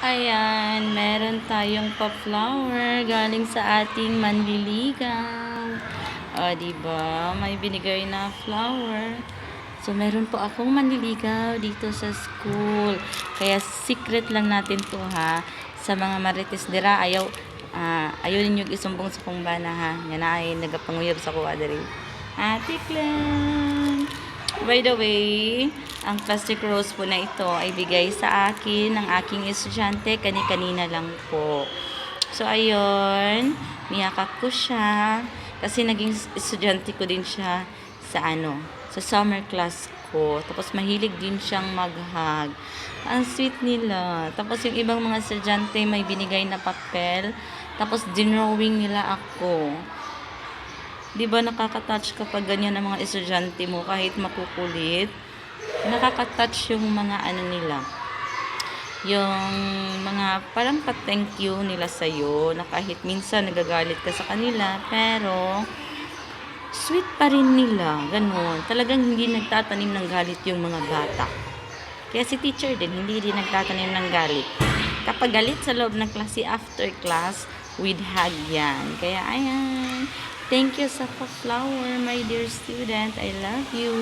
Ayan, meron tayong pa-flower galing sa ating manliligaw. O, diba? May binigay na flower. So, meron po akong manliligaw dito sa school. Kaya, secret lang natin to ha. Sa mga marites dira, ayaw ninyo isumbong sa kumbana ha. Yan na ay nagapanguyab sa kuwa diri. Ate Clem! By the way, ang plastic rose po na ito ay bigay sa akin ng aking estudyante kani-kanina lang po. So, ayun, niyakap ko siya kasi naging estudyante ko din siya sa summer class ko. Tapos, mahilig din siyang mag-hug. Ang sweet nila. Tapos, yung ibang mga estudyante may binigay na papel. Tapos, dinrawing nila ako. Di ba nakaka-touch kapag ganyan ang mga estudyante mo kahit makukulit? Nakaka-touch yung mga nila. Yung mga parang pa-thank you nila sa'yo na kahit minsan nagagalit ka sa kanila pero sweet pa rin nila. Ganun. Talagang hindi nagtatanim ng galit yung mga bata. Kaya si teacher din, hindi din nagtatanim ng galit. Kapag galit sa loob ng klase after class, with hug yan. Kaya ayan. Thank you sa flower, my dear student. I love you.